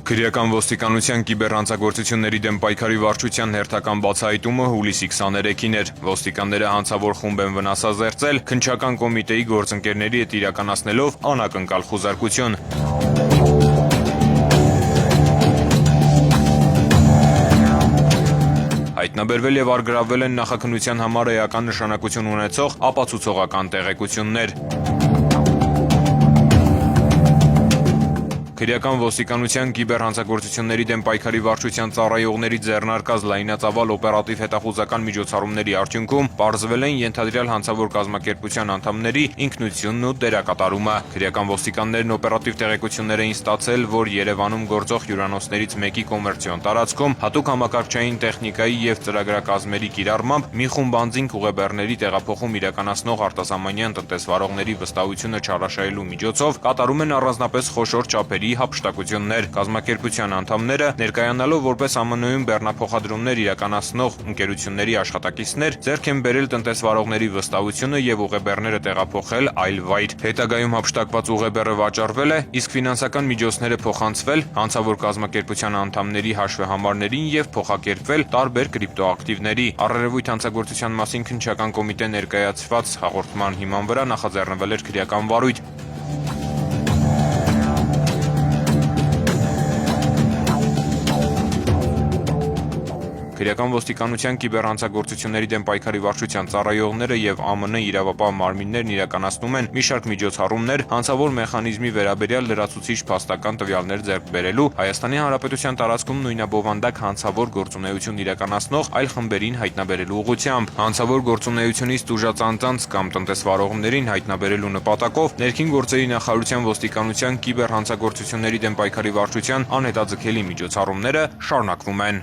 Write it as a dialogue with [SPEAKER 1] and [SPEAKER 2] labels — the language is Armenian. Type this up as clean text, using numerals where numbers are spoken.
[SPEAKER 1] Քրեական ոստիկանության կիբեռանցագործությունների դեմ պայքարի վարչության հերթական բացահայտումը հուլիսի 23-ին էր։ Ոստիկանները հանցավոր խումբ են վնասազերծել, քննչական կոմիտեի գործընկերների հետ իրականացնելով անակնկալ խուզարկություն։ Հայտնաբերվել եւ արգրավվել են նախաքննության համար էական նշանակություն ունեցող ապացուցողական տեղեկություններ։ Քրեական ոստիկանության կիբեռանցագործությունների դեմ պայքարի վարչության ծառայողների ձեռնարկած լայնածավալ օպերատիվ հետախուզական միջոցառումների արդյունքում պարզվել են ենթադրյալ հանցավոր կազմակերպության անդամների ինքնությունն ու դերակատարումը։ Քրեական ոստիկաններն օպերատիվ տեղեկություններ էին ստացել, որ Երևանում գործող հյուրանոցներից մեկի կոմերցիոն տարածքում հատուկ համակարգչային տեխնիկայի եւ ծրագրակազմերի կիրառմամբ մի խումբ անձինք ուղեբեռների տեղափոխում իրականացնող արտասահմանյան տնտեսվարողների վստահությունը չարաշահելու միջոցով կատարում են առանձնապես խոշոր չափերի հափշտակություններ։ Կազմակերպության անդամները ներկայանալով որպես ԱՄՆ-ում բեռնափոխադրումներ իրականացնող ընկերությունների աշխատակիցներ ձեռք են բերել տնտեսվարողների վստահությունը եւ ուղեբեռները տեղափոխել այլ վայր։ Հետագայում հափշտակված ուղեբեռը վաճառվել է, իսկ ֆինանսական միջոցները փոխանցվել հանցավոր կազմակերպության անդամների հաշվեհամարներին եւ փոխակերպվել տարբեր կրիպտոակտիվների։ Առերևույթ հանցագործության մասին քննչական կոմիտե ներկայացված հաղորդման հիման վրա նախաձեռնվել էր քրեական վարույթ։ Քրեական ոստիկանության կիբեռանցագործությունների դեմ պայքարի վարչության ծառայողները եւ ԱՄՆ իրավապահ մարմիններն իրականացնում են մի շարք միջոցառումներ հանցավոր մեխանիզմի վերաբերյալ լրացուցիչ փաստական տվյալներ ձեռք բերելու, Հայաստանի Հանրապետության տարածքում նույնաբովանդակ հանցավոր գործունեություն իրականացնող այլ խմբերին հայտնաբերելու ուղղությամբ։ Հանցավոր գործունեությունից տուժած անձանց կամ տնտեսվարողներին հայտնաբերելու նպատակով ներքին գործերի նախարարության ոստիկանության կիբեռանցագործությունների դեմ պայքարի վարչության անհետաձգելի միջոցառումները շարունակվում են։